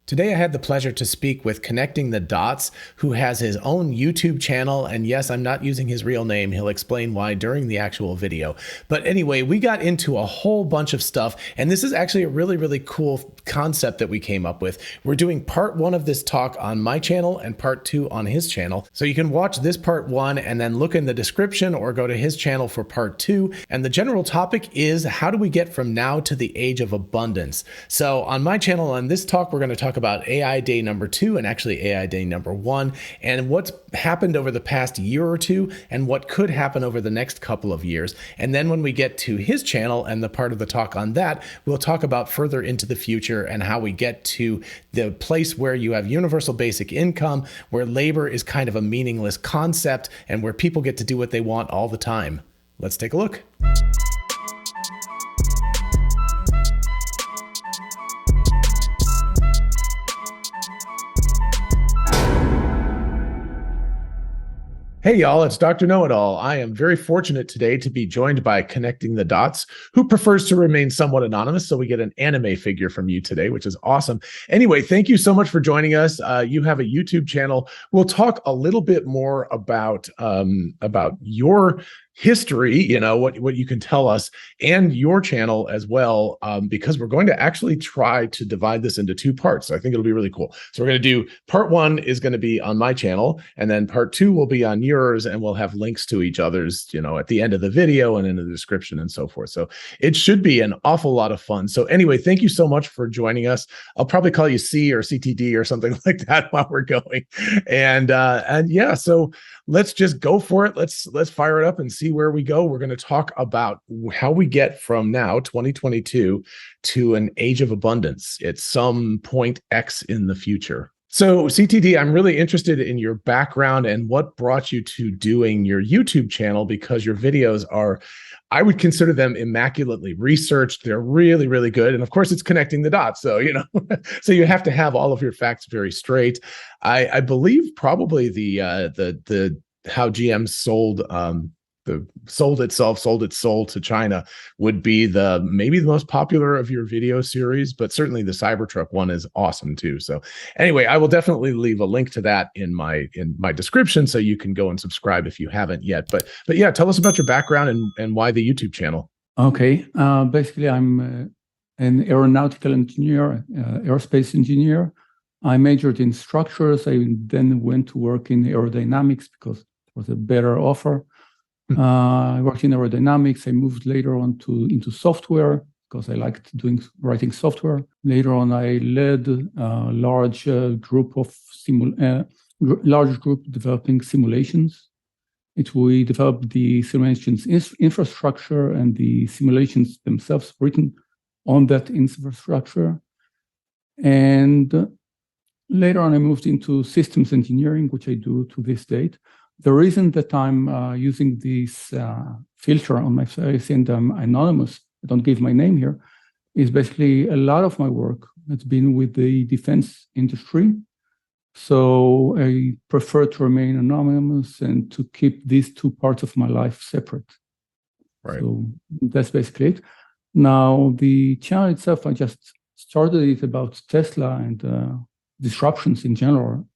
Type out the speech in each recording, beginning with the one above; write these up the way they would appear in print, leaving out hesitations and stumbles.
Today I had the pleasure to speak with Connecting the Dots, who has his own YouTube channel, and yes, I'm not using his real name. He'll explain why during the actual video. But anyway, we got into a whole bunch of stuff, and this is actually a really cool concept that we came up with. We're doing part one of this talk on my channel and part two on his channel. So you can watch this part one and then look in the description or go to his channel for part two. And the general topic is, how do we get from now to the age of abundance? So on my channel, on this talk, we're going to talk about AI day number 2 and actually AI day number 1 and what's happened over the past year or two and what could happen over the next couple of years. And then when we get to his channel and the part of the talk on that, we'll talk about further into the future and how we get to the place where you have universal basic income, where labor is kind of a meaningless concept and where people get to do what they want all the time. Let's take a look. Hey y'all, it's Dr. Know-It-All. I am very fortunate today to be joined by Connecting the Dots, who prefers to remain somewhat anonymous, so we get an anime figure from you today, which is awesome. Anyway, thank you so much for joining us. You have a YouTube channel. We'll talk a little bit more about your history, you know, what you can tell us, and your channel as well, because we're going to actually try to divide this into two parts. So I think it'll be really cool. So we're going to do part one is going to be on my channel, and then part two will be on yours, and we'll have links to each other's, you know, at the end of the video and in the description and so forth. So it should be an awful lot of fun. So anyway, thank you so much for joining us. I'll probably call you C or CTD or something like that while we're going. And yeah, so let's just go for it. Let's fire it up and see where we go. We're going to talk about how we get from now, 2022, to an age of abundance at some point X in the future. So CTD, I'm really interested in your background and what brought you to doing your YouTube channel, because your videos are, I would consider them immaculately researched. They're really good. And of course, it's connecting the dots. So, you know, so you have to have all of your facts very straight. I believe probably the how GM sold its soul to China would be maybe the most popular of your video series, but certainly the Cybertruck one is awesome too. So anyway, I will definitely leave a link to that in my description, so you can go and subscribe if you haven't yet. But yeah, tell us about your background and why the YouTube channel. Okay, basically I'm an aeronautical engineer, aerospace engineer. I majored in structures. I then went to work in aerodynamics because it was a better offer. I worked in aerodynamics. I moved later on into software because I liked writing software. Later on, I led a large group developing simulations. We developed the simulations infrastructure and the simulations themselves written on that infrastructure. And later on, I moved into systems engineering, which I do to this date. The reason that I'm using this filter on my face and I'm anonymous, I don't give my name here, is basically a lot of my work has been with the defense industry. So I prefer to remain anonymous and to keep these two parts of my life separate. Right. So that's basically it. Now, the channel itself, I just started it about Tesla and disruptions in general.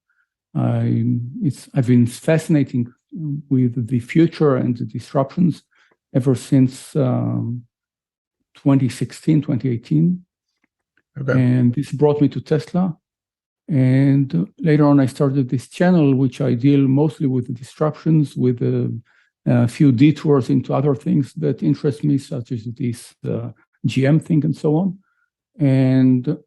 I've been fascinating with the future and the disruptions ever since 2016, 2018. Okay. And this brought me to Tesla. And later on, I started this channel, which I deal mostly with the disruptions, with a few detours into other things that interest me, such as this GM thing and so on. And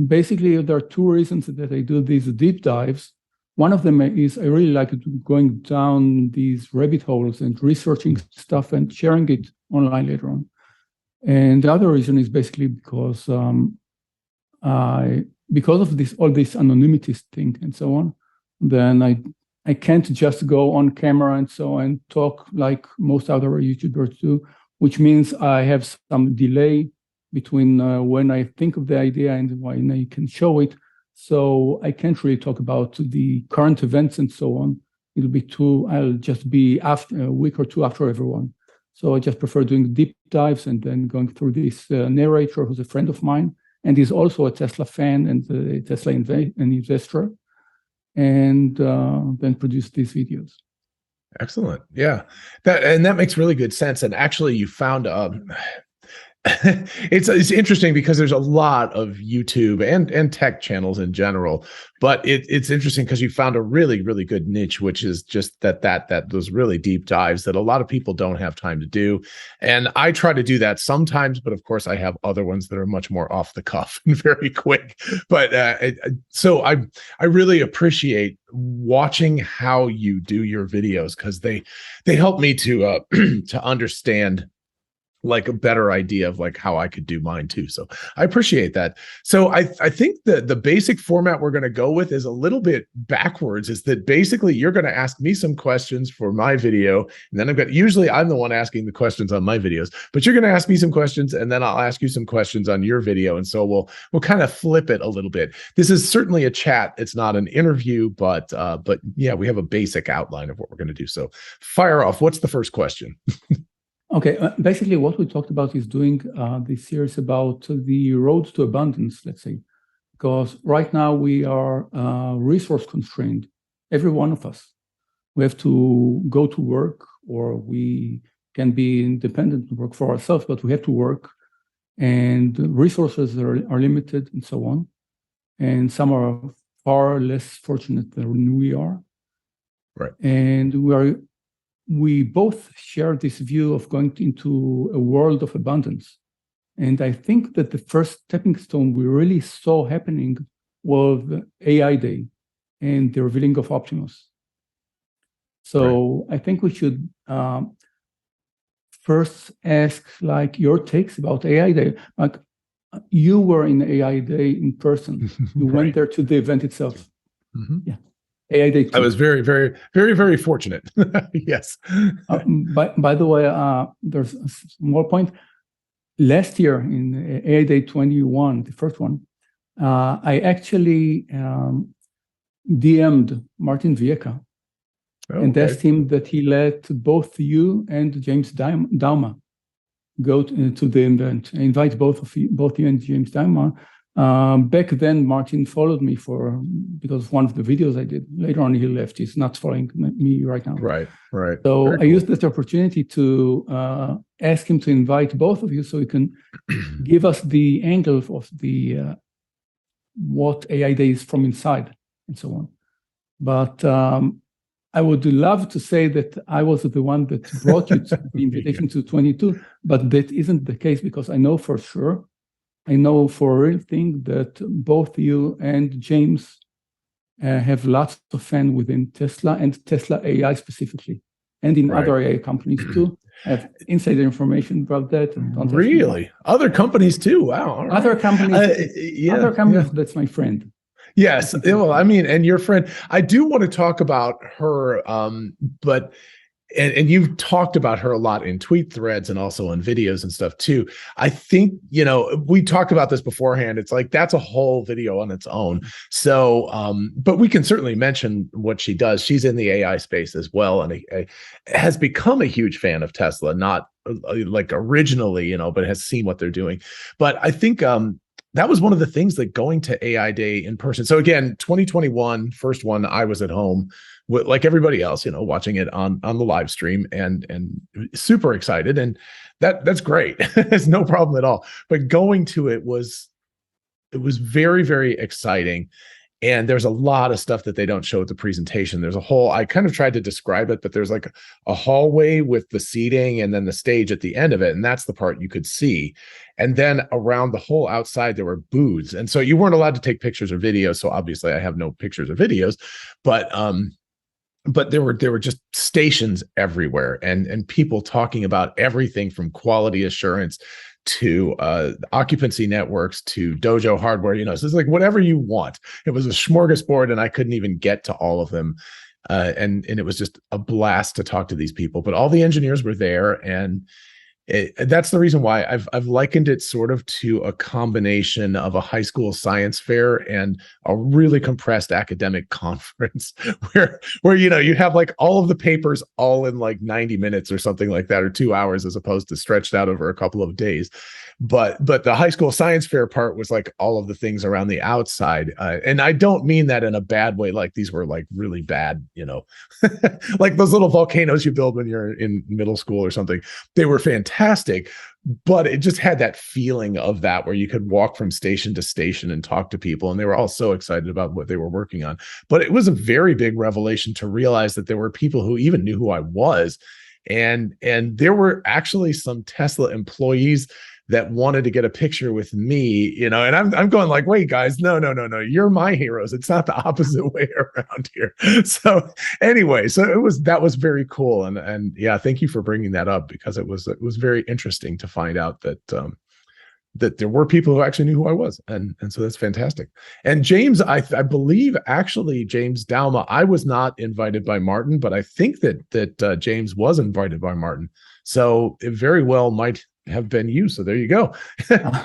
basically, there are two reasons that I do these deep dives. One of them is I really like going down these rabbit holes and researching stuff and sharing it online later on. And the other reason is basically because of all this anonymity thing and so on, then I can't just go on camera and so on and talk like most other YouTubers do, which means I have some delay between when I think of the idea and when I can show it. So I can't really talk about the current events and so on. I'll just be after a week or two after everyone. So I just prefer doing deep dives and then going through this narrator who's a friend of mine and he's also a Tesla fan and a Tesla investor, and then produced these videos. Excellent. Yeah. That makes really good sense. And actually you found it's interesting because there's a lot of YouTube and tech channels in general, but it's interesting because you found a really, really good niche, which is just that those really deep dives that a lot of people don't have time to do. And I try to do that sometimes, but of course I have other ones that are much more off the cuff and very quick. But so I really appreciate watching how you do your videos, because they help me to to understand like a better idea of like how I could do mine too. So I appreciate that. So I think that the basic format we're going to go with is a little bit backwards, is that basically you're going to ask me some questions for my video, and then usually I'm the one asking the questions on my videos, but you're going to ask me some questions and then I'll ask you some questions on your video. And so we'll kind of flip it a little bit. This is certainly a chat. It's not an interview, but yeah, we have a basic outline of what we're going to do. So fire off. What's the first question? Okay, basically what we talked about is doing this series about the road to abundance, let's say, because right now we are resource constrained, every one of us. We have to go to work, or we can be independent and work for ourselves, but we have to work, and resources are limited and so on. And some are far less fortunate than we are. Right. And we both share this view of going into a world of abundance. And I think that the first stepping stone we really saw happening was AI Day and the revealing of Optimus. So right. I think we should first ask like your takes about AI Day. Like you were in AI Day in person. You right. went there to the event itself. Mm-hmm. Yeah. AI Day 2. I was very, very, very, very fortunate. Yes. By the way, there's a small point. Last year in AI Day 21, the first one, I actually DM'd Martin Vieca and asked him that he let both you and James Dauma go to the event. I invite both you and James Dauma. Back then, Martin followed me because of one of the videos I did. Later on, he left. He's not following me right now. Right. So very cool. I used this opportunity to ask him to invite both of you so he can give us the angle of the what AI Day is from inside and so on. But I would love to say that I was the one that brought you to the invitation to 22, but that isn't the case, because I know for sure, I know for a real thing that both you and James have lots of fans within Tesla and Tesla AI specifically, and in other AI companies too. I have insider information about that. Really? Other companies too? Wow. Right. Other companies, that's my friend. Yes. Well, I mean, and your friend, I do want to talk about her, but and you've talked about her a lot in tweet threads and also in videos and stuff too. I think, we talked about this beforehand. It's like, that's a whole video on its own. So, but we can certainly mention what she does. She's in the AI space as well, and has become a huge fan of Tesla, not like originally, but has seen what they're doing. But I think, that was one of the things, like going to AI Day in person. So again, 2021, first one, I was at home like everybody else, watching it on the live stream and super excited. And that's great. It's no problem at all. But going to it was very, very exciting. And there's a lot of stuff that they don't show at the presentation. There's I kind of tried to describe it, but there's like a hallway with the seating and then the stage at the end of it. And that's the part you could see. And then around the whole outside, there were booths. And so you weren't allowed to take pictures or videos. So obviously I have no pictures or videos, but there were just stations everywhere and people talking about everything from quality assurance to occupancy networks to Dojo hardware, so it's like whatever you want. It was a smorgasbord, and I couldn't even get to all of them. And it was just a blast to talk to these people. But all the engineers were there, and that's the reason why I've likened it sort of to a combination of a high school science fair and a really compressed academic conference where you have like all of the papers all in like 90 minutes or something like that, or 2 hours, as opposed to stretched out over a couple of days. but the high school science fair part was like all of the things around the outside. And I don't mean that in a bad way. Like these were like really bad, like those little volcanoes you build when you're in middle school or something. They were fantastic, but it just had that feeling of that where you could walk from station to station and talk to people. And they were all so excited about what they were working on. But it was a very big revelation to realize that there were people who even knew who I was. And there were actually some Tesla employees that wanted to get a picture with me, and I'm going like, wait, guys, no, you're my heroes. It's not the opposite way around here. So anyway, that was very cool. And yeah, thank you for bringing that up, because it was very interesting to find out that that there were people who actually knew who I was. And so that's fantastic. And James, I believe actually James Dauma, I was not invited by Martin, but I think that James was invited by Martin. So it very well might have been you. So there you go.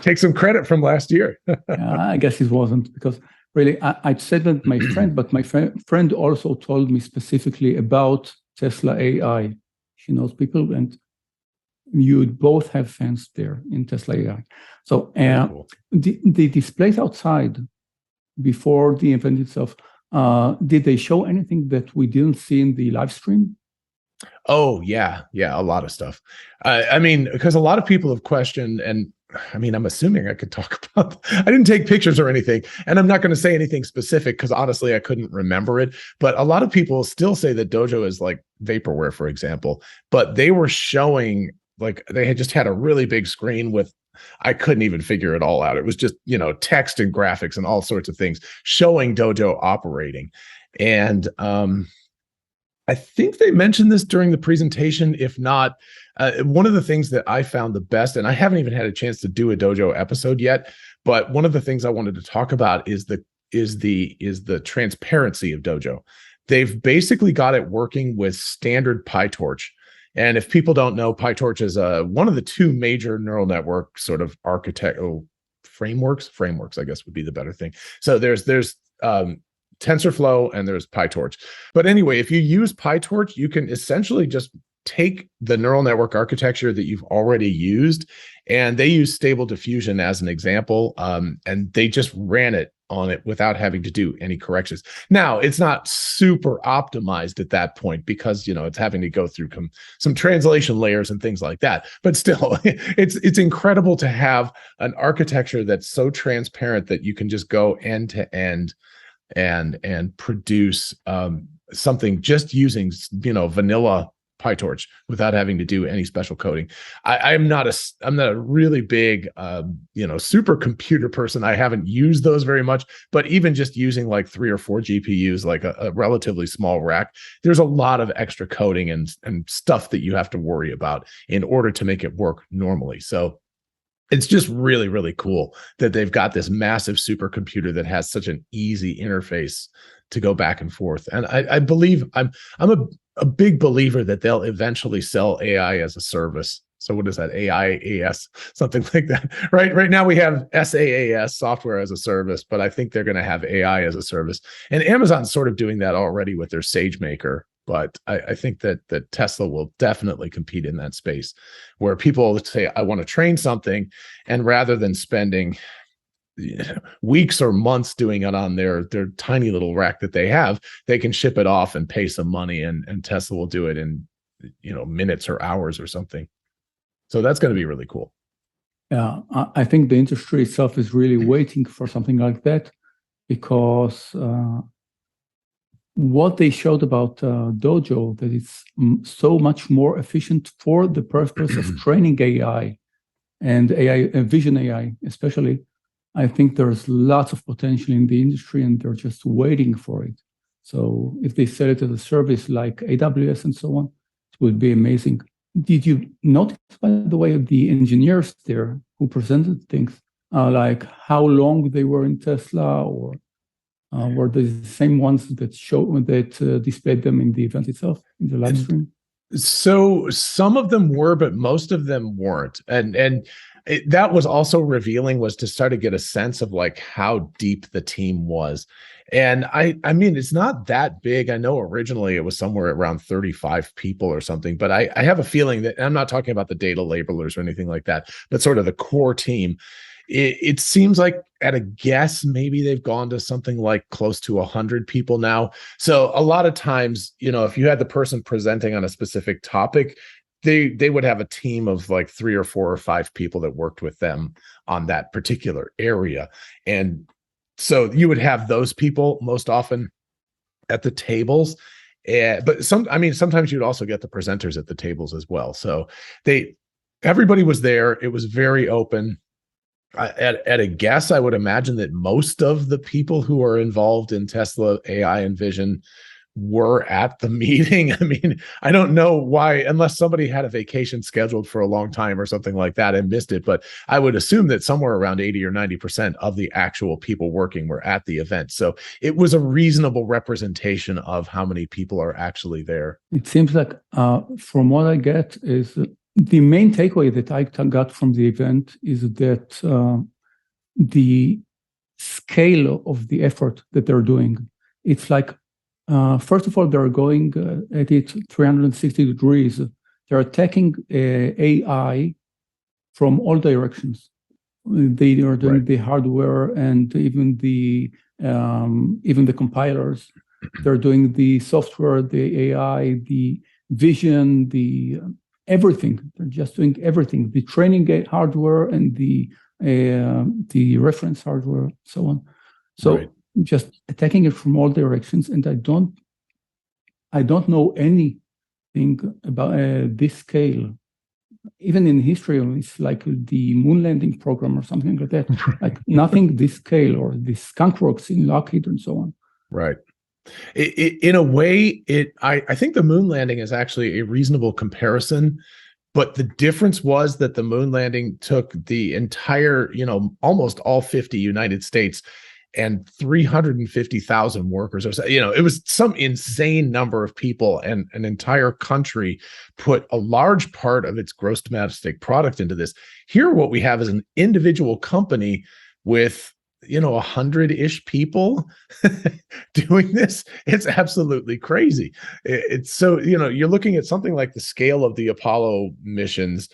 Take some credit from last year. I guess it wasn't, because really I said that my friend, but my friend also told me specifically about Tesla AI. She knows people, and you both have fans there in Tesla AI. So cool. The displays outside before the event itself, did they show anything that we didn't see in the live stream? Oh, yeah, a lot of stuff. I mean, because a lot of people have questioned, and I mean, I'm assuming I could talk about, I didn't take pictures or anything, and I'm not going to say anything specific because honestly, I couldn't remember it. But a lot of people still say that Dojo is like vaporware, for example, but they were showing, like, they had just had a really big screen with, I couldn't even figure it all out. It was just, text and graphics and all sorts of things showing Dojo operating. And I think they mentioned this during the presentation. If not, one of the things that I found the best, and I haven't even had a chance to do a Dojo episode yet, but one of the things I wanted to talk about is the transparency of Dojo. They've basically got it working with standard PyTorch. And if people don't know, PyTorch is one of the two major neural network sort of frameworks, I guess would be the better thing. So there's TensorFlow and there's PyTorch. But anyway, if you use PyTorch, you can essentially just take the neural network architecture that you've already used, and they use Stable Diffusion as an example, and they just ran it on it without having to do any corrections. Now, it's not super optimized at that point because, it's having to go through some translation layers and things like that. But still, it's incredible to have an architecture that's so transparent that you can just go end to end and produce something just using, vanilla PyTorch without having to do any special coding. I'm not a really big, supercomputer person. I haven't used those very much, but even just using like 3 or 4 GPUs, like a relatively small rack, there's a lot of extra coding and stuff that you have to worry about in order to make it work normally. So it's just really, really cool that they've got this massive supercomputer that has such an easy interface to go back and forth. And I believe I'm a big believer that they'll eventually sell AI as a service. So what is that? AIaaS, something like that, right? Right now we have SaaS, software as a service, but I think they're going to have AI as a service. And Amazon's sort of doing that already with their SageMaker. But I think that Tesla will definitely compete in that space where people say, I want to train something, and rather than spending weeks or months doing it on their tiny little rack that they have, they can ship it off and pay some money, and Tesla will do it in minutes or hours or something. So that's going to be really cool. Yeah, I think the industry itself is really waiting for something like that, because what they showed about Dojo, that it's so much more efficient for the purpose of training AI and AI, vision AI especially. I think there's lots of potential in the industry, and they're just waiting for it. So if they sell it as a service like AWS and so on, it would be amazing. Did you notice, by the way, the engineers there who presented things, like how long they were in Tesla, or were they the same ones that displayed them in the event itself, in the live stream? So some of them were, but most of them weren't. And that was also revealing, was to start to get a sense of like how deep the team was. And I mean, it's not that big. I know originally it was somewhere around 35 people or something, but I have a feeling that, I'm not talking about the data labelers or anything like that, but sort of the core team. It seems like, at a guess, maybe they've gone to something like close to 100 people now. So a lot of times, if you had the person presenting on a specific topic, they would have a team of like 3 or 4 or 5 people that worked with them on that particular area. And so you would have those people most often at the tables. But sometimes you'd also get the presenters at the tables as well. So everybody was there. It was very open. At a guess, I would imagine that most of the people who are involved in Tesla AI and Vision were at the meeting. I mean, I don't know why, unless somebody had a vacation scheduled for a long time or something like that and missed it, but I would assume that somewhere around 80 or 90% of the actual people working were at the event. So it was a reasonable representation of how many people are actually there. It seems like, from what I get, is the main takeaway that I got from the event is that the scale of the effort that they're doing, it's like, first of all, they're going at it 360 degrees. They're attacking AI from all directions. They are doing the hardware and even the compilers. They're doing the software, the AI, the vision, the everything. They're just doing everything. The training hardware and the reference hardware, so on. So just attacking it from all directions, and I don't know anything about this scale. Even in history, it's like the moon landing program or something like that. Like nothing this scale, or the skunk works in Lockheed and so on. Right. In a way, I think the moon landing is actually a reasonable comparison. But the difference was that the moon landing took the entire, almost all 50 United States and 350,000 workers, or so. It was some insane number of people, and an entire country put a large part of its gross domestic product into this. Here, what we have is an individual company with 100-ish people doing this. It's absolutely crazy. It's so, you're looking at something like the scale of the Apollo missions,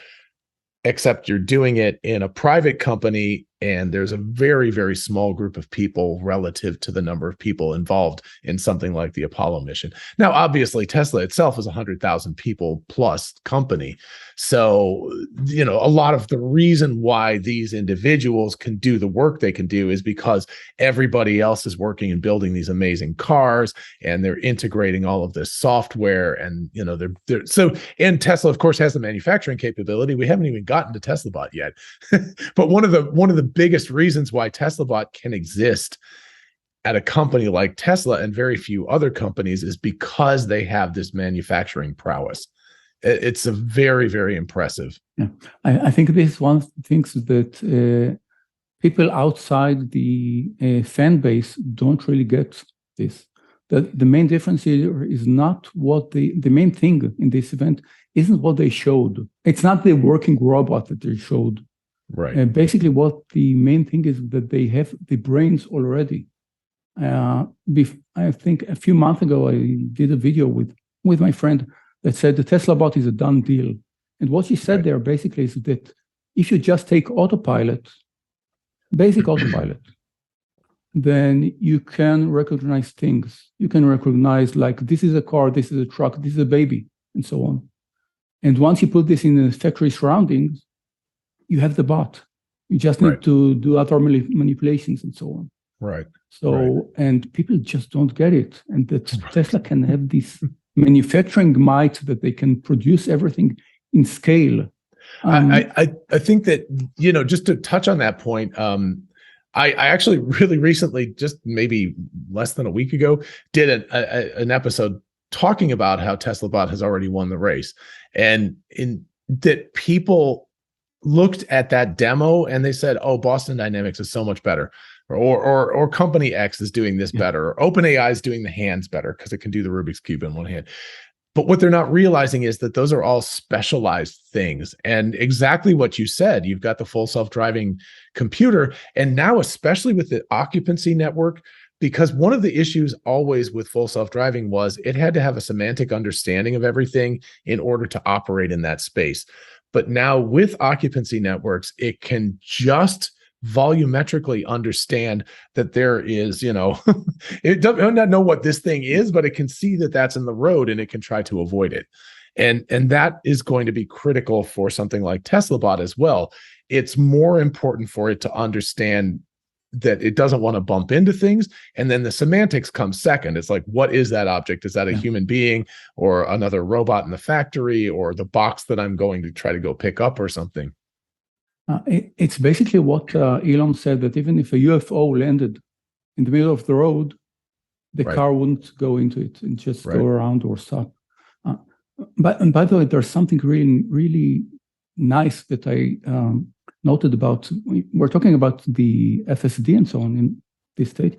except you're doing it in a private company, and there's a very, very small group of people relative to the number of people involved in something like the Apollo mission. Now, obviously, Tesla itself is a 100,000 people plus company. So, a lot of the reason why these individuals can do the work they can do is because everybody else is working and building these amazing cars, and they're integrating all of this software, and and Tesla, of course, has the manufacturing capability. We haven't even gotten to TeslaBot yet. But one of the biggest reasons why TeslaBot can exist at a company like Tesla and very few other companies is because they have this manufacturing prowess. It's a very, very impressive. Yeah, I think this is one of the things that people outside the fan base don't really get this. The main difference here is not what the main thing in this event isn't what they showed. It's not the working robot that they showed. Right. Basically, what the main thing is that they have the brains already. I think a few months ago, I did a video with my friend that said the TeslaBot is a done deal. And what she said there basically is that if you just take autopilot, basic autopilot, then you can recognize things. You can recognize, like, this is a car, this is a truck, this is a baby, and so on. And once you put this in the factory surroundings, you have the bot. You just need to do other manipulations and so on. Right. So, and people just don't get it. And that Tesla can have this manufacturing might that they can produce everything in scale. I think that, just to touch on that point, I actually really recently, just maybe less than a week ago, did an episode talking about how TeslaBot has already won the race, and in that people looked at that demo and they said, "Oh, Boston Dynamics is so much better," or Company X is doing this better, or OpenAI is doing the hands better because it can do the Rubik's Cube in one hand. But what they're not realizing is that those are all specialized things. And exactly what you said, you've got the full self-driving computer. And now, especially with the occupancy network, because one of the issues always with full self-driving was it had to have a semantic understanding of everything in order to operate in that space. But now with occupancy networks, it can just volumetrically understand that there is, it does not know what this thing is, but it can see that that's in the road and it can try to avoid it. And that is going to be critical for something like TeslaBot as well. It's more important for it to understand that it doesn't want to bump into things. And then the semantics come second. It's like, what is that object? Is that a human being or another robot in the factory or the box that I'm going to try to go pick up or something? It's basically what Elon said, that even if a UFO landed in the middle of the road, the car wouldn't go into it and just go around or stop. But by the way, there's something really, really nice that I noted about. We're talking about the FSD and so on in this state.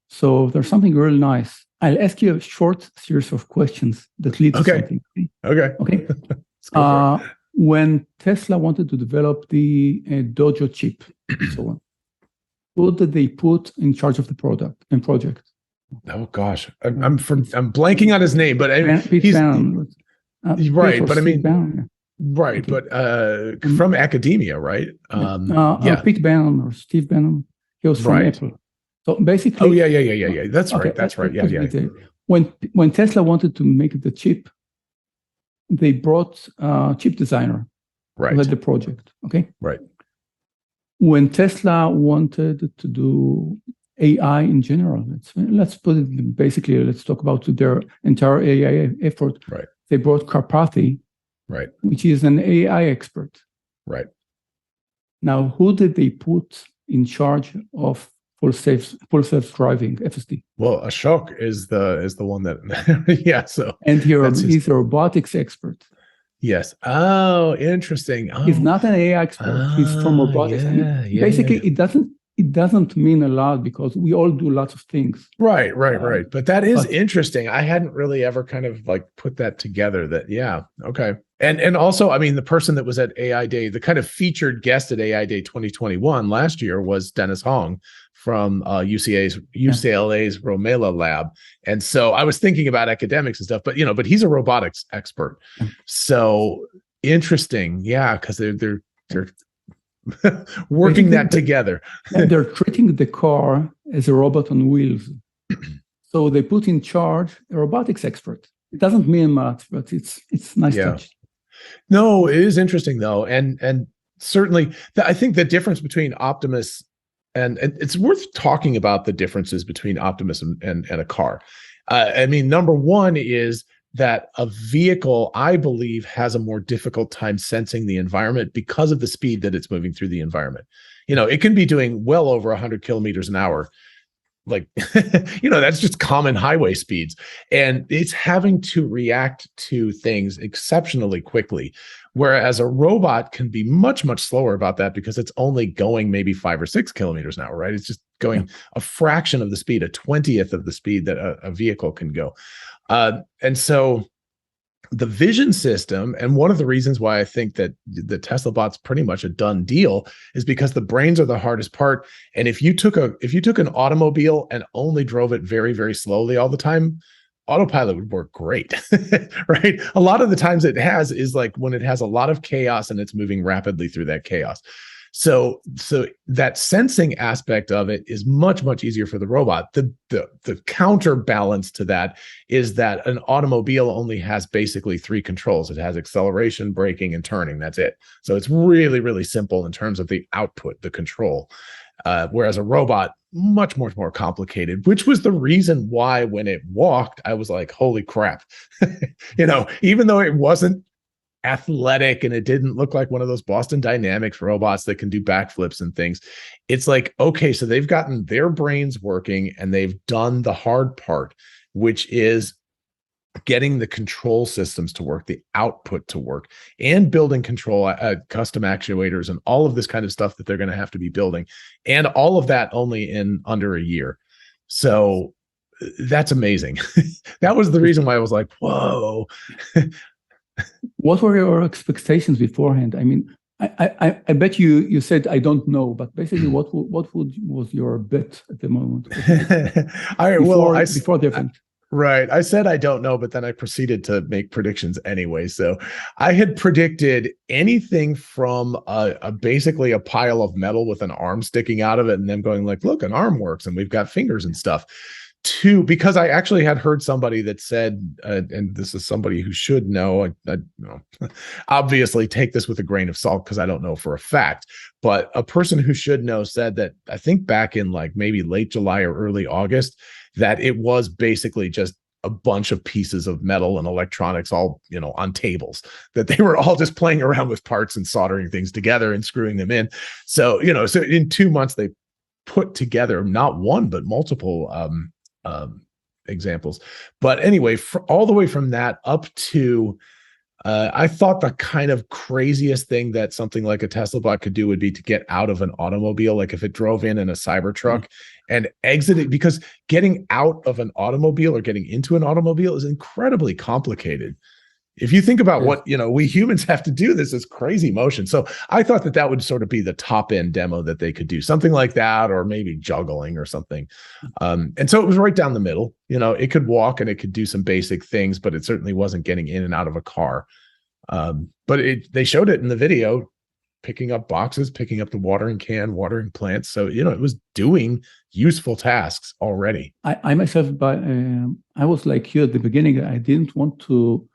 So there's something really nice. I'll ask you a short series of questions that lead to something. Okay. Let's go for it. When Tesla wanted to develop the Dojo chip and so on, who did they put in charge of the product and project? Oh gosh, I'm blanking on his name, but he's right. But I mean, right. But from academia, right? Pete Bannon or Steve Bannon. He was from Apple. So basically, yeah. That's right. That's right. Yeah. When Tesla wanted to make the chip, they brought a chip designer who led the project. Okay. Right. When Tesla wanted to do AI in general, let's put it basically. Let's talk about their entire AI effort. Right. They brought Karpathy, which is an AI expert. Right. Now, who did they put in charge of full self-driving FSD? Well, Ashok is the one that So and he's a robotics expert. Yes. Oh, interesting. Oh. He's not an AI expert. He's from robotics. Basically, it doesn't mean a lot because we all do lots of things. Right. But that is interesting. I hadn't really ever kind of like put that together. Okay. And also, I mean, the person that was at AI Day, the kind of featured guest at AI Day 2021 last year was Dennis Hong from UCLA's Romela lab. And so I was thinking about academics and stuff, but he's a robotics expert. So interesting. Yeah, because they're working that together. They're treating the car as a robot on wheels. So they put in charge a robotics expert. It doesn't mean much, but it's nice touch. No, it is interesting though. And certainly I think the difference between Optimus and it's worth talking about the differences between Optimus and a car. I mean, number one is that a vehicle, I believe, has a more difficult time sensing the environment because of the speed that it's moving through the environment. It can be doing well over 100 kilometers an hour. Like, that's just common highway speeds. And it's having to react to things exceptionally quickly. Whereas a robot can be much, much slower about that because it's only going maybe 5 or 6 kilometers an hour, right? It's just going a fraction of the speed, a 20th of the speed that a vehicle can go. And so the vision system, and one of the reasons why I think that the TeslaBot's pretty much a done deal is because the brains are the hardest part. And if you took an automobile and only drove it very, very slowly all the time, autopilot would work great, right? A lot of the times is like when it has a lot of chaos and it's moving rapidly through that chaos. So that sensing aspect of it is much, much easier for the robot. The counterbalance to that is that an automobile only has basically 3 controls. It has acceleration, braking, and turning. That's it. So it's really, really simple in terms of the output, the control. Whereas a robot, much more complicated, which was the reason why when it walked, I was like, holy crap. Even though it wasn't athletic and it didn't look like one of those Boston Dynamics robots that can do backflips and things, it's like, okay, so they've gotten their brains working and they've done the hard part, which is getting the control systems to work, the output to work, and building control custom actuators and all of this kind of stuff that they're going to have to be building, and all of that only in under a year. So that's amazing. That was the reason why I was like, whoa. What were your expectations beforehand? I mean, I bet you said I don't know, but basically, what was your bet at the moment? Before the event. Right. I said I don't know, but then I proceeded to make predictions anyway. So I had predicted anything from basically a pile of metal with an arm sticking out of it and them going like, look, an arm works and we've got fingers and stuff. Because I actually had heard somebody that said, and this is somebody who should know, I obviously take this with a grain of salt because I don't know for a fact, but a person who should know said that I think back in like maybe late July or early August, that it was basically just a bunch of pieces of metal and electronics all, on tables, that they were all just playing around with parts and soldering things together and screwing them in. So, so in 2 months, they put together not one, but multiple examples. But anyway, all the way from that up to I thought the kind of craziest thing that something like a Teslabot could do would be to get out of an automobile, like if it drove in a Cybertruck and exited, because getting out of an automobile or getting into an automobile is incredibly complicated. If you think about what, we humans have to do, this is crazy motion. So I thought that would sort of be the top end demo that they could do, something like that, or maybe juggling or something. And so it was right down the middle. It could walk and it could do some basic things, but it certainly wasn't getting in and out of a car. But they showed it in the video, picking up boxes, picking up the watering can, watering plants. So, it was doing useful tasks already. I myself, I was like you at the beginning. I didn't want to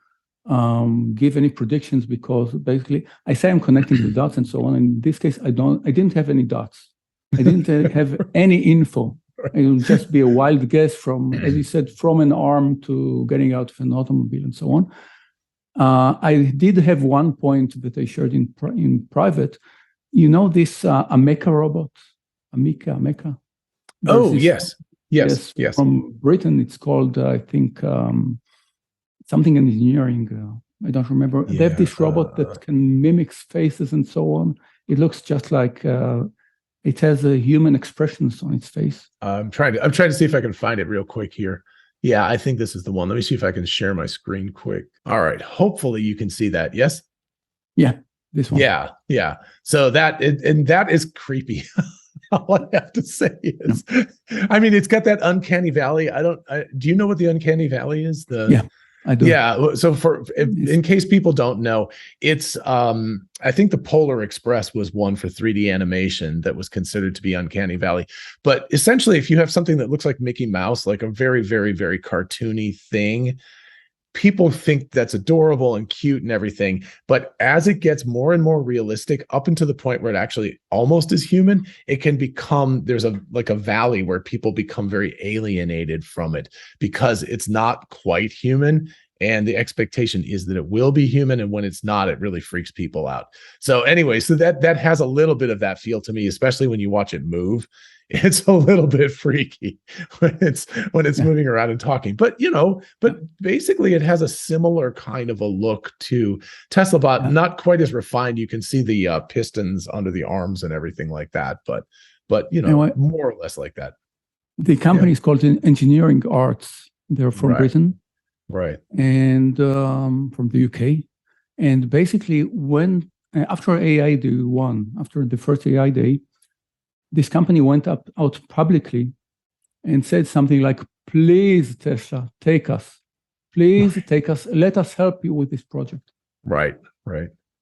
give any predictions because basically I say I'm connecting the dots and so on. In this case, I didn't have any dots. I didn't have any info. It would just be a wild guess from, as you said, from an arm to getting out of an automobile and so on. I did have one point that I shared in private. This Ameca robot, Ameca. Oh, yes. From Britain, it's called, I think, something engineering. I don't remember. They have this robot that can mimic faces and so on. It looks just like it has a human expressions on its face. I'm trying to see if I can find it real quick here. Yeah, I think this is the one. Let me see if I can share my screen quick. All right. Hopefully you can see that. Yes. Yeah. This one. Yeah. So that is creepy. All I have to say is, I mean, it's got that uncanny valley. Do you know what the uncanny valley is? Yeah. I do. Yeah. So in case people don't know, it's I think the Polar Express was one for 3D animation that was considered to be uncanny valley. But essentially, if you have something that looks like Mickey Mouse, like a very, very, very cartoony thing, people think that's adorable and cute and everything. But as it gets more and more realistic, up until the point where it actually almost is human, it can become, there's a valley where people become very alienated from it because it's not quite human. And the expectation is that it will be human. And when it's not, it really freaks people out. So anyway, so that has a little bit of that feel to me, especially when you watch it move. It's a little bit freaky when it's moving around and talking, but basically it has a similar kind of a look to Teslabot, not quite as refined. You can see the pistons under the arms and everything like that, but more or less like that. The company is called Engineering Arts. They're from Britain, right, and from the UK. And basically, when after AI Day 1, after the first AI Day, this company went out publicly and said something like, please, Tesla, take us. Please take us. Let us help you with this project. Right.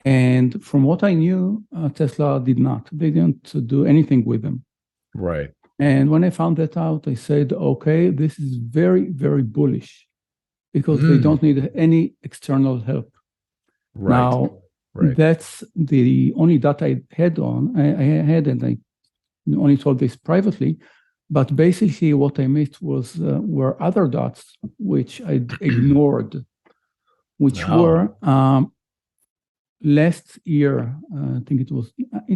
And from what I knew, Tesla did not. They didn't do anything with them. Right. And when I found that out, I said, okay, this is very, very bullish because they don't need any external help. Right. Now, that's the only data I had, and I only told this privately, but basically what I missed were other dots which I ignored, which were last year. I think it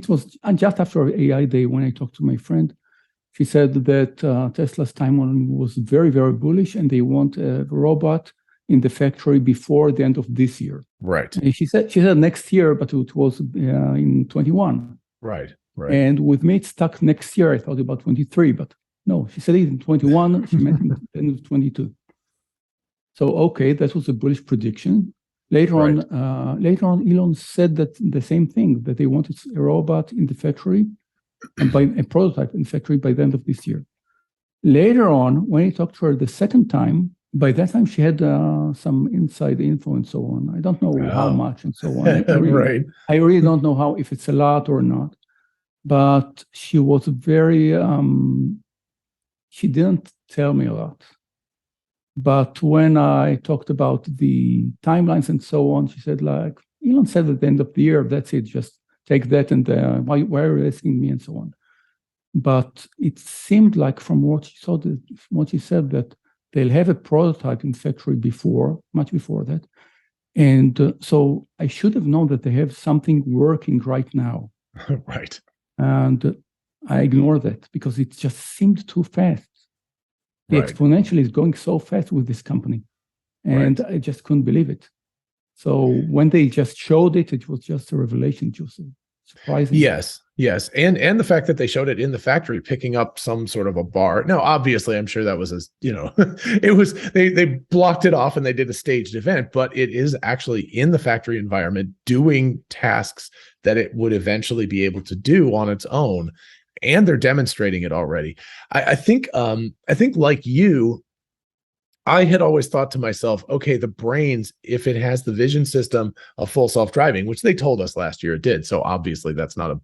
was just after AI Day when I talked to my friend. She said that Tesla's timeline was very, very bullish, and they want a robot in the factory before the end of this year. Right. And she said next year, but it was in 21. Right. And with me, it's stuck next year. I thought about 23, but No, she said it in 21. She meant in the end of 22. So, okay, that was a bullish prediction. Later on, Elon said that the same thing, that they wanted a robot in the factory and by a prototype in the factory by the end of this year. Later on, when he talked to her the second time, by that time she had some inside info and so on. I don't know how much and so on. I really don't know how, if it's a lot or not. But she was very, she didn't tell me a lot. But when I talked about the timelines and so on, she said, like, Elon said at the end of the year, that's it, just take that and why are you asking me and so on. But it seemed like from what she saw, from what she said, that they'll have a prototype in factory much before that. And so I should have known that they have something working right now. Right. And I ignored that because it just seemed too fast. The exponential is going so fast with this company. And I just couldn't believe it. So when they just showed it, it was just a revelation. It was surprising. Yes. And the fact that they showed it in the factory, picking up some sort of a bar. Now, obviously, I'm sure that was it was, they blocked it off and they did a staged event, but it is actually in the factory environment doing tasks that it would eventually be able to do on its own. And they're demonstrating it already. I think like you, I had always thought to myself, okay, the brains, if it has the vision system of full self-driving, which they told us last year it did, so obviously that's not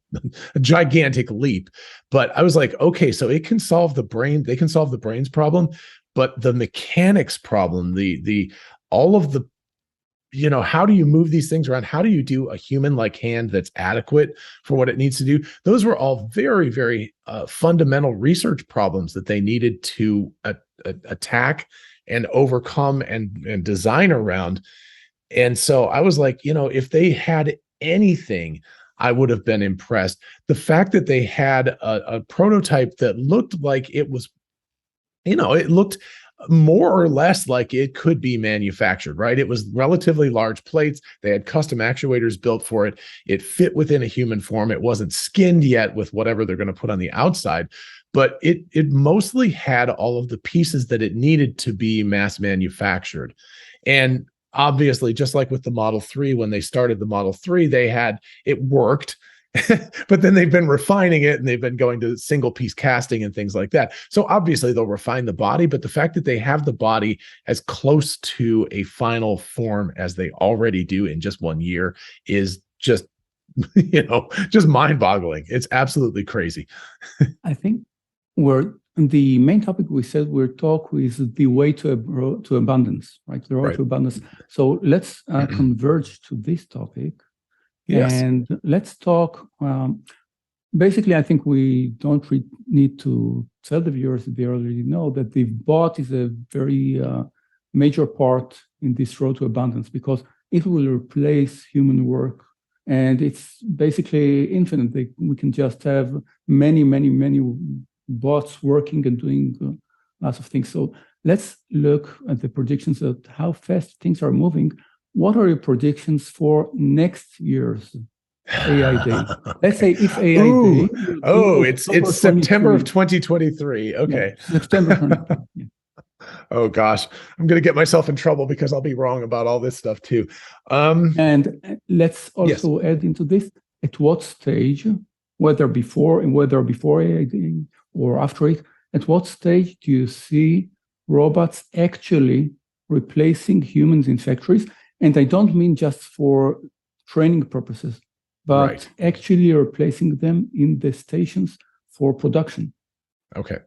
a gigantic leap, but I was like, okay, so it can solve the brain, they can solve the brains problem, but the mechanics problem, the all of the, how do you move these things around? How do you do a human-like hand that's adequate for what it needs to do? Those were all very, very fundamental research problems that they needed to attack and overcome and design around. And so I was like, if they had anything, I would have been impressed. The fact that they had a prototype that looked like it was, it looked more or less like it could be manufactured, right? It was relatively large plates. They had custom actuators built for it. It fit within a human form. It wasn't skinned yet with whatever they're going to put on the outside, but it mostly had all of the pieces that it needed to be mass manufactured. And obviously, just like with the Model 3, when they started the Model 3, it worked. But then they've been refining it and they've been going to single piece casting and things like that. So obviously they'll refine the body, but the fact that they have the body as close to a final form as they already do in just 1 year is just, just mind boggling. It's absolutely crazy. I think the main topic we said is the way to abundance, right? The road to abundance. So let's converge to this topic. Yes. And let's talk. Basically, I think we don't need to tell the viewers that they already know that the bot is a very major part in this road to abundance because it will replace human work. And it's basically infinite. We can just have many, many, many bots working and doing lots of things. So let's look at the predictions of how fast things are moving. What are your predictions for next year's AI Day? Let's say if AI Day. It's September of 2023. Okay. Yeah, September 2023. Yeah. Oh gosh, I'm going to get myself in trouble because I'll be wrong about all this stuff too. And let's also add into this, at what stage, whether before AI Day or after it, at what stage do you see robots actually replacing humans in factories? And I don't mean just for training purposes, but actually replacing them in the stations for production. Okay.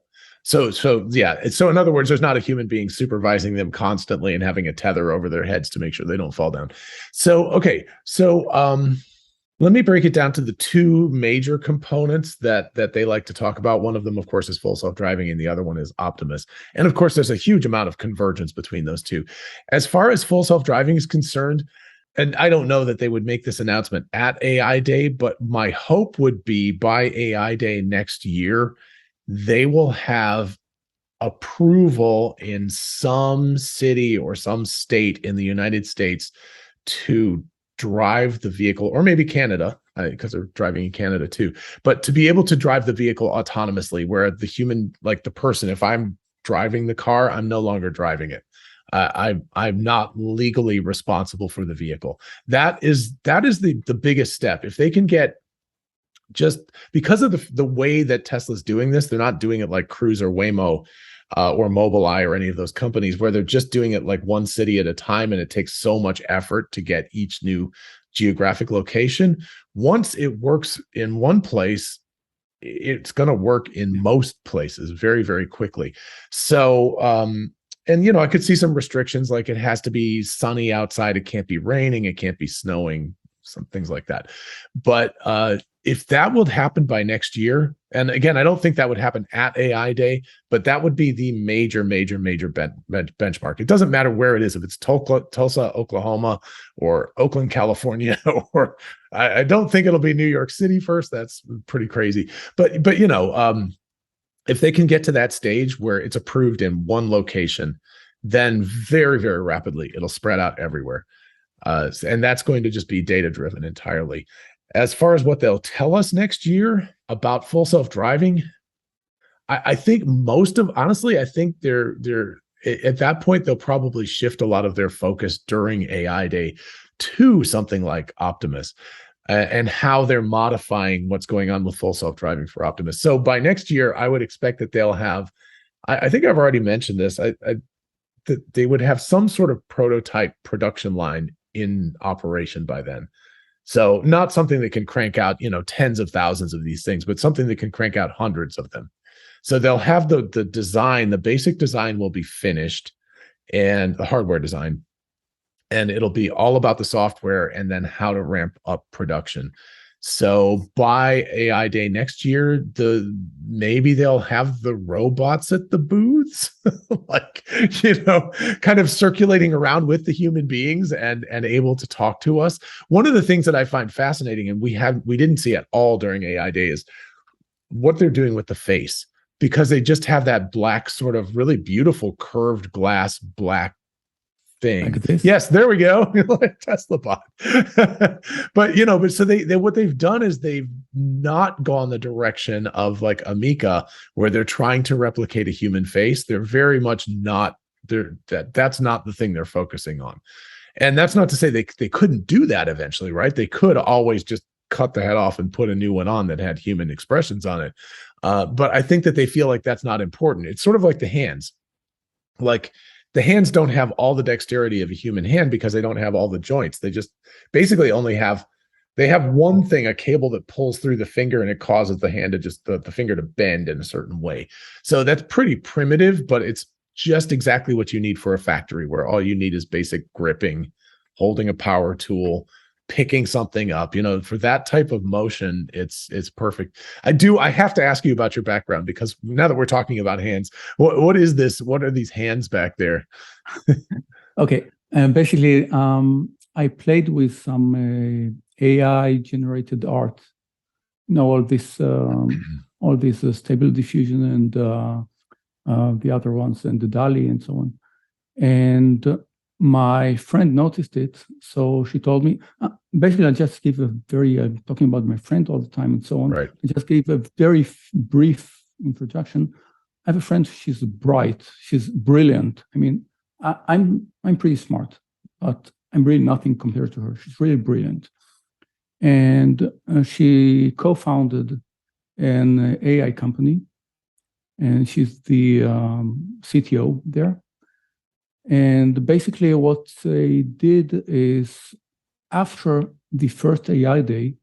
So in other words, there's not a human being supervising them constantly and having a tether over their heads to make sure they don't fall down. Let me break it down to the two major components that they like to talk about. One of them, of course, is full self-driving, and the other one is Optimus. And of course, there's a huge amount of convergence between those two. As far as full self-driving is concerned, and I don't know that they would make this announcement at AI Day, but my hope would be by AI Day next year, they will have approval in some city or some state in the United States to drive the vehicle, or maybe Canada. because they're driving in Canada too. But to be able to drive the vehicle autonomously, where the human, like the person, if I'm driving the car, I'm no longer driving it. I'm not legally responsible for the vehicle. That is the biggest step. If they can get, just because of the way that Tesla's doing this, they're not doing it like Cruise or Waymo or Mobileye or any of those companies, where they're just doing it like one city at a time, and it takes so much effort to get each new geographic location. Once it works in one place, it's going to work in most places very, very quickly. So, and I could see some restrictions, like it has to be sunny outside, it can't be raining, it can't be snowing, some things like that. But if that would happen by next year, and again, I don't think that would happen at AI Day, but that would be the major benchmark. It doesn't matter where it is, if it's Tulsa, Oklahoma, or Oakland, California, or I don't think it'll be New York City first. That's pretty crazy. But if they can get to that stage where it's approved in one location, then very, very rapidly it'll spread out everywhere. And that's going to just be data driven entirely. As far as what they'll tell us next year about full self-driving, I think honestly, I think they're at that point, they'll probably shift a lot of their focus during AI Day to something like Optimus and how they're modifying what's going on with full self-driving for Optimus. So by next year, I would expect that they'll have, I think I've already mentioned this, that they would have some sort of prototype production line in operation by then. So not something that can crank out, tens of thousands of these things, but something that can crank out hundreds of them. So they'll have the design, the basic design will be finished, and the hardware design, and it'll be all about the software and then how to ramp up production. So by AI Day next year, maybe they'll have the robots at the booths, like, kind of circulating around with the human beings and able to talk to us. One of the things that I find fascinating, and we didn't see at all during AI Day, is what they're doing with the face, because they just have that black, sort of really beautiful curved glass black thing. Like, yes, there we go. TSLABot. but so they what they've done is they've not gone the direction of like Amica, where they're trying to replicate a human face. They're very much not there. That's not the thing they're focusing on. And that's not to say they couldn't do that eventually, right? They could always just cut the head off and put a new one on that had human expressions on it. But I think that they feel like that's not important. It's sort of like the hands. Like, the hands don't have all the dexterity of a human hand because they don't have all the joints. They just basically only have one thing, a cable that pulls through the finger, and it causes the hand to just the finger to bend in a certain way. So that's pretty primitive, but it's just exactly what you need for a factory, where all you need is basic gripping, holding a power tool, picking something up. For that type of motion, it's perfect. I have to ask you about your background, because now that we're talking about hands, what is this? What are these hands back there? Okay. Basically, I played with some AI generated art. All this stable diffusion and the other ones, and the DALI and so on. And my friend noticed it, so she told me, basically I just give a very, I'm talking about my friend all the time and so on. Right. I just gave a very brief introduction. I have a friend, she's bright, she's brilliant. I mean, I'm pretty smart, but I'm really nothing compared to her. She's really brilliant. And she co-founded an AI company, and she's the CTO there. And basically what they did is, after the first AI Day,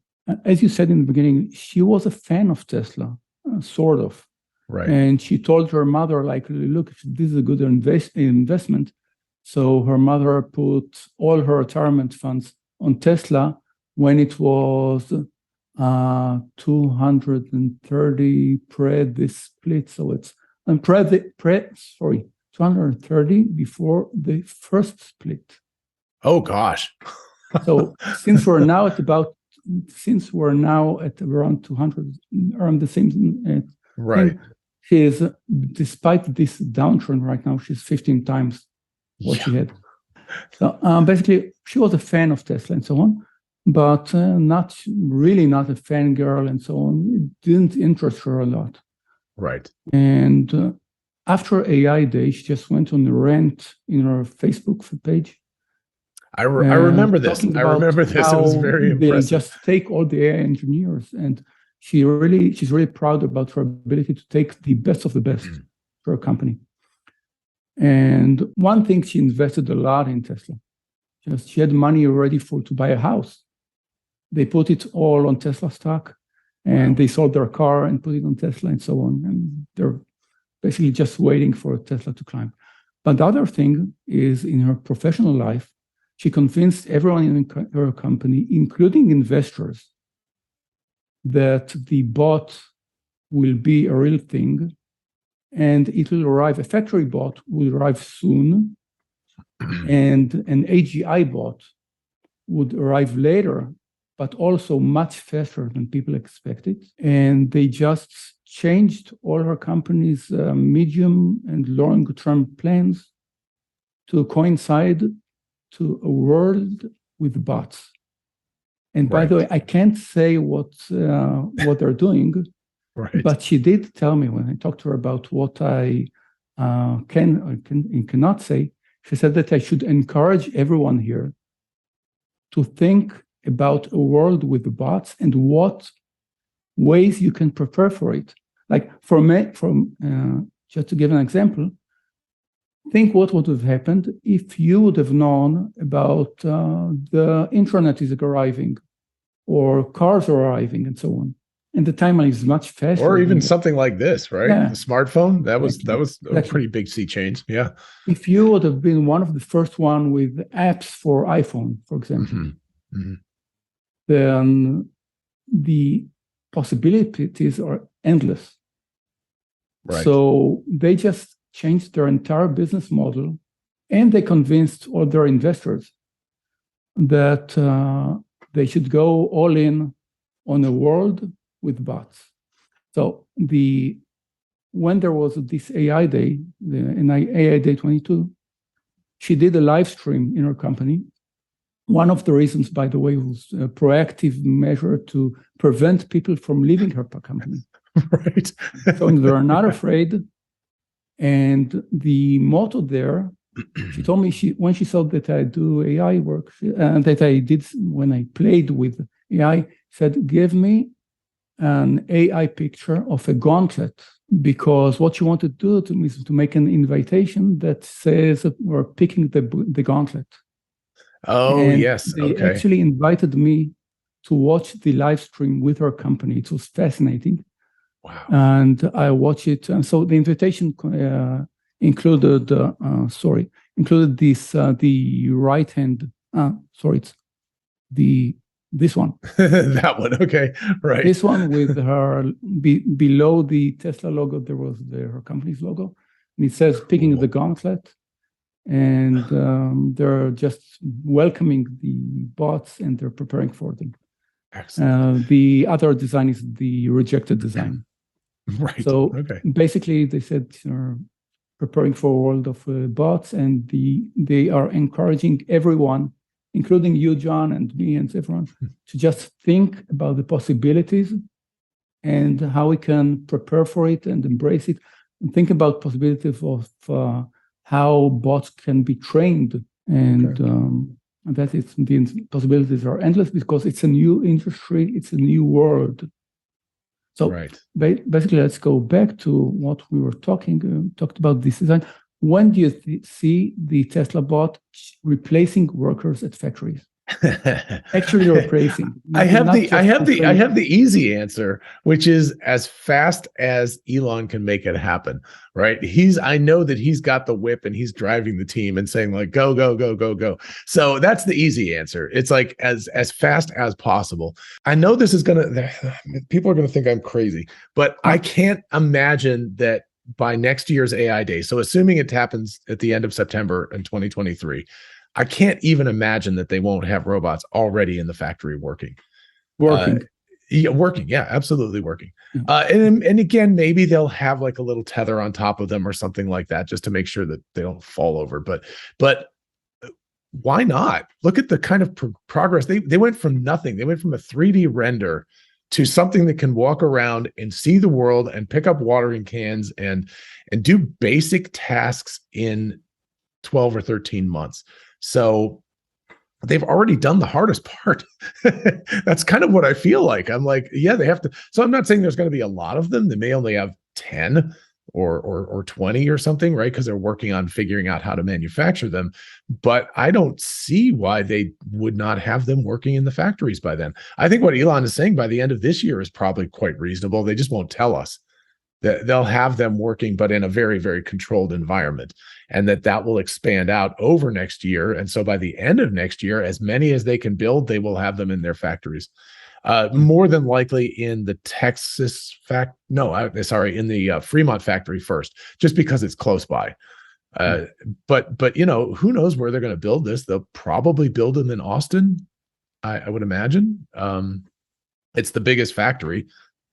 as you said in the beginning, she was a fan of Tesla, sort of. Right. And she told her mother, like, look, this is a good investment. So her mother put all her retirement funds on Tesla when it was 230 this split. So it's 230 before the first split. Oh gosh. So since we're now at around 200, around the same right. She is, despite this downturn right now, she's 15 times what she had. So basically, she was a fan of Tesla and so on. but not a fangirl and so on. It didn't interest her a lot. Right. And after AI Day, she just went on a rant in her Facebook page. I remember this. It was very impressive. They just take all the AI engineers, and she's really proud about her ability to take the best of the best for her company. And one thing, she invested a lot in Tesla. She had money already to buy a house. They put it all on Tesla stock, and they sold their car and put it on Tesla and so on. And they're basically just waiting for Tesla to climb. But the other thing is, in her professional life, she convinced everyone in her company, including investors, that the bot will be a real thing and it will arrive. A factory bot will arrive soon, and an AGI bot would arrive later, but also much faster than people expected. And they just changed all her company's medium and long-term plans to coincide to a world with bots. And by the way, I can't say what they're doing, but she did tell me when I talked to her about what I can and cannot say. She said that I should encourage everyone here to think about a world with bots and what ways you can prepare for it. Like just to give an example, think what would have happened if you would have known about the internet is arriving, or cars are arriving, and so on. And the timeline is much faster. Or even something like this, right? Yeah. The smartphone, that was a pretty big sea change. Yeah. If you would have been one of the first one with apps for iPhone, for example, then the possibilities are endless. Right. So they just changed their entire business model, and they convinced all their investors that they should go all in on a world with bots. So when there was this AI Day, AI Day 22, she did a live stream in her company. One of the reasons, by the way, was a proactive measure to prevent people from leaving her company. Right. So they're not afraid. And the motto there, she told me when she saw that I do AI work, that I did when I played with AI, said, give me an AI picture of a gauntlet, because what you want to do is to make an invitation that says that we're picking the gauntlet. Oh, and yes. They actually invited me to watch the live stream with her company. It was fascinating. Wow. And I watched it. And so the invitation included this, the right hand, it's this one. That one, okay, right. This one with her, below the Tesla logo, there was her company's logo. And it says, picking the gauntlet. And they're just welcoming the bots, and they're preparing for them. Excellent. The other design is the rejected design. Right. So basically, they said preparing for a world of bots, and they are encouraging everyone, including you, John, and me, and everyone, to just think about the possibilities and how we can prepare for it and embrace it, and think about possibilities of how bots can be trained, and that the possibilities are endless, because it's a new industry, it's a new world. So basically, let's go back to what we were talked about this design. When do you see the Teslabot replacing workers at factories? Actually replacing. I have the easy answer, which is as fast as Elon can make it happen, right? I know that he's got the whip and he's driving the team and saying like, go, go, go, go, go. So that's the easy answer. It's like as fast as possible. I know this is people are gonna think I'm crazy, but I can't imagine that by next year's AI Day, so assuming it happens at the end of September in 2023, I can't even imagine that they won't have robots already in the factory working. Yeah, absolutely working. And again, maybe they'll have like a little tether on top of them or something like that, just to make sure that they don't fall over. But why not? Look at the kind of progress. They went from nothing. They went from a 3D render to something that can walk around and see the world and pick up watering cans and do basic tasks in 12 or 13 months. So they've already done the hardest part. That's kind of what I feel like. I'm like, yeah, they have to. So I'm not saying there's going to be a lot of them. They may only have 10 or 20 or something, right? Because they're working on figuring out how to manufacture them. But I don't see why they would not have them working in the factories by then. I think what Elon is saying by the end of this year is probably quite reasonable. They just won't tell us. That they'll have them working, but in a very, very controlled environment, and that will expand out over next year. And so by the end of next year, as many as they can build, they will have them in their factories. More than likely in the in the Fremont factory first, just because it's close by. But you know, who knows where they're going to build this? They'll probably build them in Austin, I would imagine. It's the biggest factory.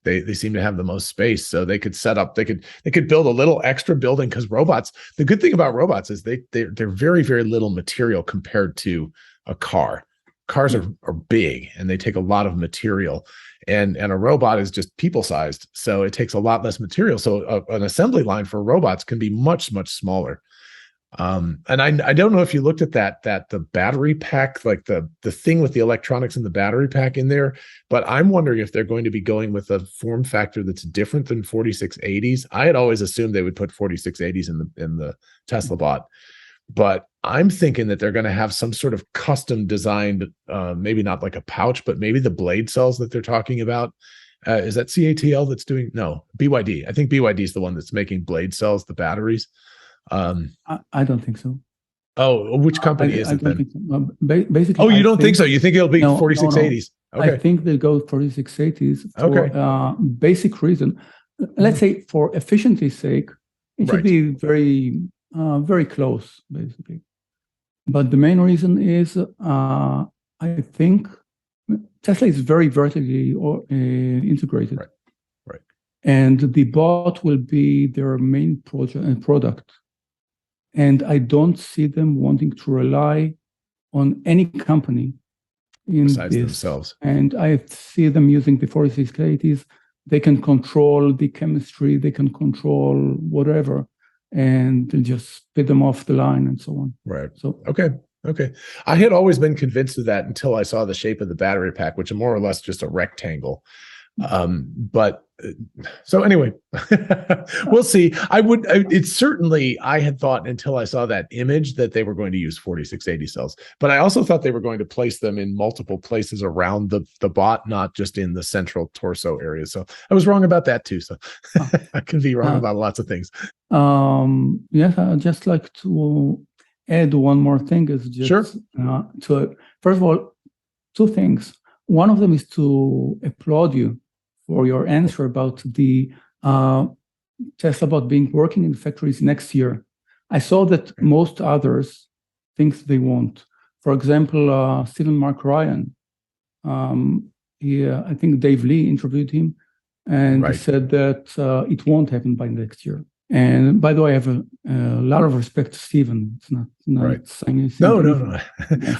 They seem to have the most space, so they could set up. They could build a little extra building, because robots. The good thing about robots is they're very, very little material compared to a car. Cars are big and they take a lot of material, and a robot is just people sized, so it takes a lot less material. So an assembly line for robots can be much, much smaller. And I don't know if you looked at the battery pack, like the thing with the electronics in the battery pack in there, but I'm wondering if they're going to be going with a form factor that's different than 4680s. I had always assumed they would put 4680s in the TSLABot, but I'm thinking that they're going to have some sort of custom designed, maybe not like a pouch, but maybe the blade cells that they're talking about. Is that CATL that's doing? No, BYD. I think BYD is the one that's making blade cells, the batteries. I don't think so. Oh, which company is it then? So. Basically, oh, you don't think so? You think it'll be 4680s? No. Okay. I think they'll go 4680s for basic reason. Let's say for efficiency's sake, it should be very, very close, basically. But the main reason is, I think Tesla is very vertically integrated. Right. And the bot will be their main product. And I don't see them wanting to rely on any company besides themselves. And I see them using the 4680s. They can control the chemistry, they can control whatever, and they'll just spit them off the line and so on. Right. So okay. I had always been convinced of that until I saw the shape of the battery pack, which is more or less just a rectangle. But so anyway, we'll see. I had thought until I saw that image that they were going to use 4680 cells, but I also thought they were going to place them in multiple places around the bot, not just in the central torso area. So I was wrong about that too. So I can be wrong about lots of things. Yes, I'd just like to add one more thing. Is just to first of all, two things. One of them is to applaud you for your answer about the TSLABot being working in factories next year. I saw that most others think they won't. For example, Stephen Mark Ryan, I think Dave Lee interviewed him, and he said that it won't happen by next year. And by the way, I have a lot of respect to Stephen. It's not saying anything. No.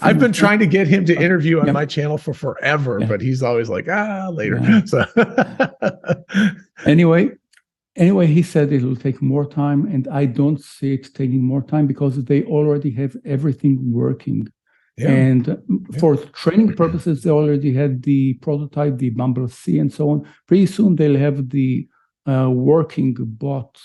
I've been trying to get him to interview on my channel for forever, but he's always like, later. Yeah. So anyway, he said it will take more time, and I don't see it taking more time because they already have everything working. Yeah. And for training purposes, they already had the prototype, the Bumble C, and so on. Pretty soon they'll have the working bot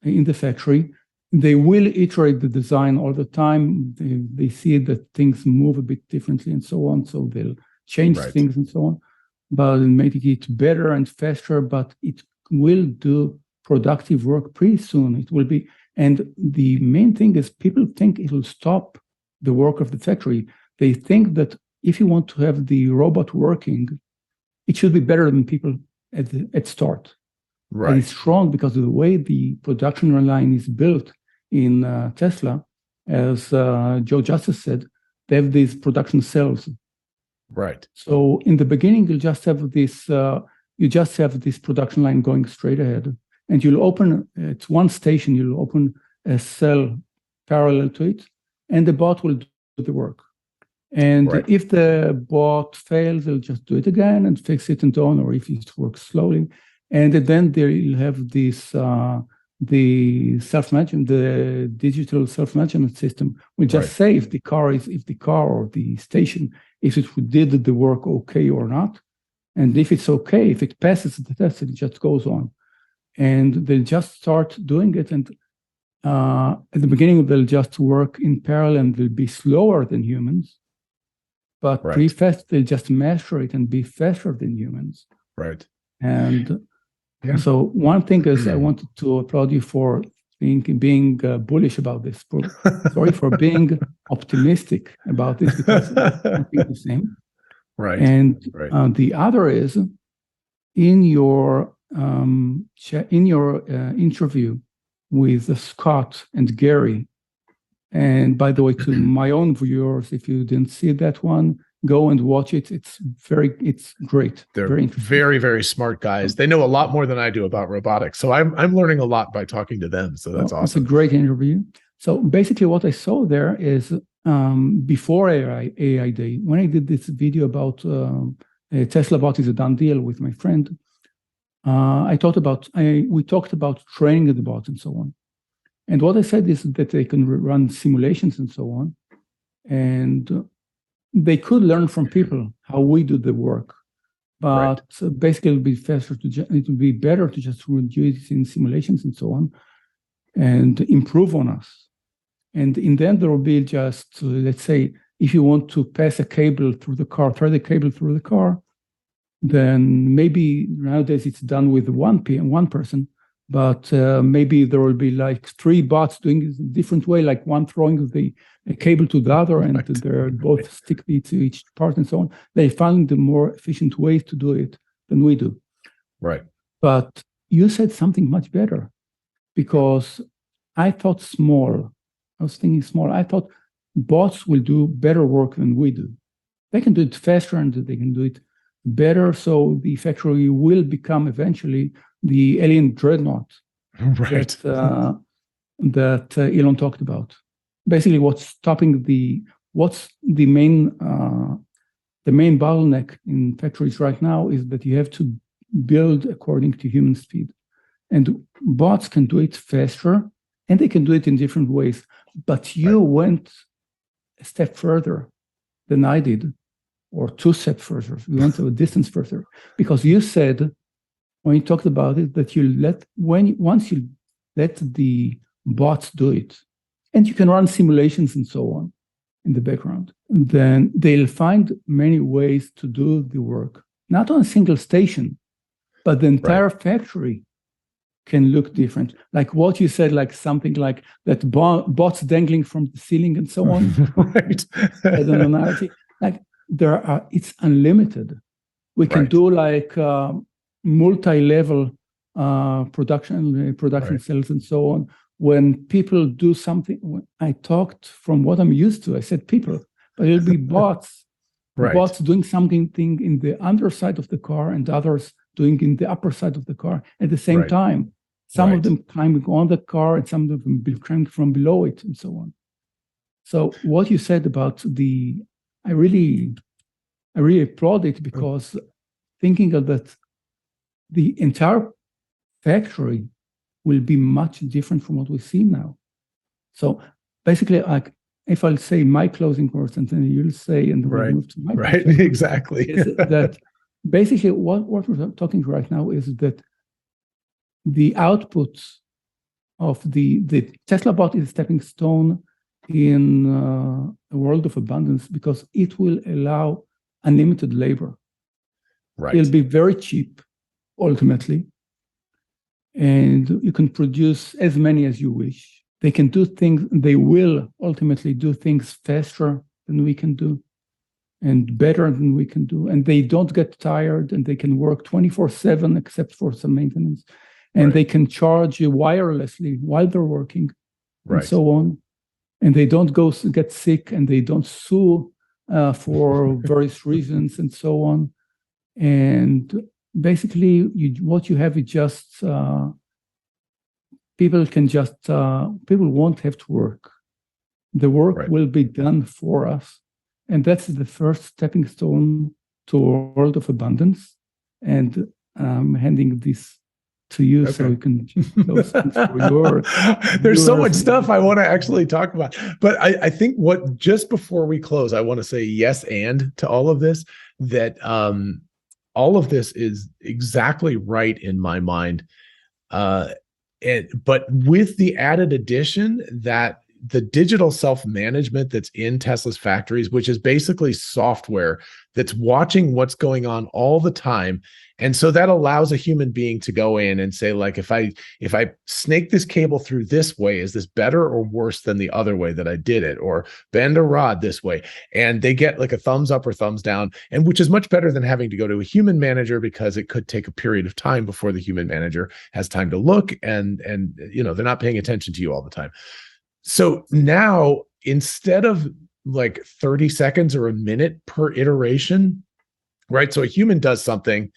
in the factory. They will iterate the design all the time. They see that things move a bit differently and so on, so they'll change things and so on, but making it better and faster, but it will do productive work pretty soon. It will be, and the main thing is people think it will stop the work of the factory. They think that if you want to have the robot working, it should be better than people at start. Right. And it's wrong because of the way the production line is built in Tesla, as Joe Justice said, they have these production cells. Right. So in the beginning, you just have this production line going straight ahead, and you'll open at one station. You'll open a cell parallel to it, and the bot will the work. And if the bot fails, they'll just do it again and fix it and so on, or if it works slowly. And then they'll have this, the self-management, the digital self-management system will just say if the car or the station, if it did the work okay or not. And if it's okay, if it passes the test, it just goes on. And they'll just start doing it. And at the beginning, they'll just work in parallel and they'll be slower than humans. But pretty fast, they'll just measure it and be faster than humans. Right. And so one thing is I wanted to applaud you for being bullish about this. Sorry for being optimistic about this, because I think the same. Right. And the other is in your interview with Scott and Gary. And by the way, to my own viewers, if you didn't see that one, go and watch it. It's great. They're very interesting. Very, very smart guys. They know a lot more than I do about robotics. So I'm learning a lot by talking to them. So that's awesome. It's a great interview. So basically what I saw there is before AI Day, when I did this video about Teslabot is a done deal with my friend, we talked about training the bot and so on. And what I said is that they can run simulations and so on. And they could learn from people how we do the work. But basically, it would be faster it would be better to just reduce it in simulations and so on and improve on us. And in the end, there will be just, let's say, if you want to pass a cable through the car, thread a cable through the car, then maybe nowadays it's done with one person, but maybe there will be like 3 bots doing it a different way, like one throwing the cable to the other, and they're both stick to each part and so on. They find the more efficient ways to do it than we do. Right. But you said something much better, because I thought small. I was thinking small. I thought bots will do better work than we do. They can do it faster and they can do it better. So the factory will become eventually the alien Dreadnaught that Elon talked about. Basically, what's the main bottleneck in factories right now is that you have to build according to human speed, and bots can do it faster, and they can do it in different ways. But you went a step further than I did, or 2 steps further. You went a distance further, because you said, when you talked about it, that once you let the bots do it, and you can run simulations and so on in the background, then they'll find many ways to do the work, not on a single station, but the entire factory can look different. Like what you said, like something like that bots dangling from the ceiling and so on. Right. I don't know. Like it's unlimited. We can do like multi-level production cells and so on. When people do something, I talked from what I'm used to. I said people, but it'll be bots. Bots doing something in the underside of the car and others doing in the upper side of the car at the same time. Some of them climbing on the car and some of them climbing from below it and so on. So what you said about I really applaud it, because thinking of that, the entire factory will be much different from what we see now. So basically, if I'll say my closing words and then you'll say, and we'll move to my exactly. is that basically what we're talking right now is that the output of the Teslabot is a stepping stone in a world of abundance, because it will allow unlimited labor. It'll be very cheap, ultimately. And you can produce as many as you wish. They can do things, they will ultimately do things faster than we can do and better than we can do. And they don't get tired, and they can work 24/7 except for some maintenance. And they can charge you wirelessly while they're working and so on. And they don't get sick, and they don't sue for various reasons and so on. And basically, what you have is just people won't have to work. The work will be done for us. And that's the first stepping stone to a world of abundance. And I'm handing this to you so you can close for your There's so much stuff I want to actually talk about. But I think just before we close, I want to say yes and to all of this, that all of this is exactly right in my mind. But with the added addition that the digital self-management that's in Tesla's factories, which is basically software that's watching what's going on all the time. And so that allows a human being to go in and say, like, if I snake this cable through this way, is this better or worse than the other way that I did it? Or bend a rod this way. And they get like a thumbs up or thumbs down, and which is much better than having to go to a human manager, because it could take a period of time before the human manager has time to look, and you know, they're not paying attention to you all the time. So now, instead of like 30 seconds or a minute per iteration, right? So a human does something,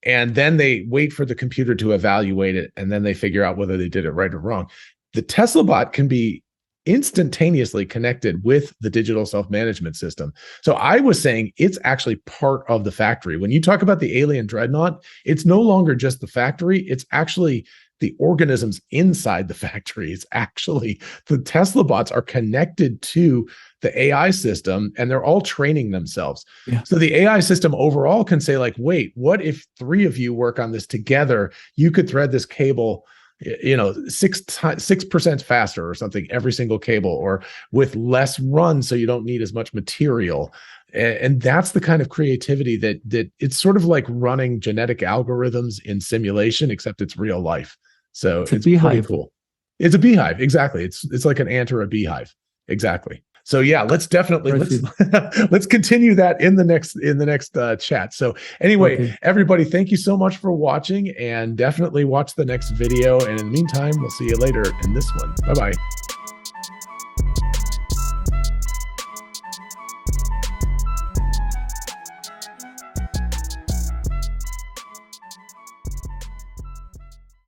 and then they wait for the computer to evaluate it, and then they figure out whether they did it right or wrong. The TeslaBot can be instantaneously connected with the digital self-management system. So I was saying it's actually part of the factory. When you talk about the alien Dreadnaught, it's no longer just the factory, it's actually the organisms inside the factory. It's actually the TeslaBots are connected to the AI system, and they're all training themselves. Yeah. So the AI system overall can say, like, wait, what if 3 of you work on this together? You could thread this cable, you know, 6% faster or something, every single cable, or with less run, so you don't need as much material. And that's the kind of creativity that it's sort of like running genetic algorithms in simulation, except it's real life. So it's pretty cool. It's a beehive. Exactly. It's like an ant or a beehive. Exactly. So yeah, let's continue that in the next chat. So anyway, everybody, thank you so much for watching, and definitely watch the next video. And in the meantime, we'll see you later in this one. Bye-bye.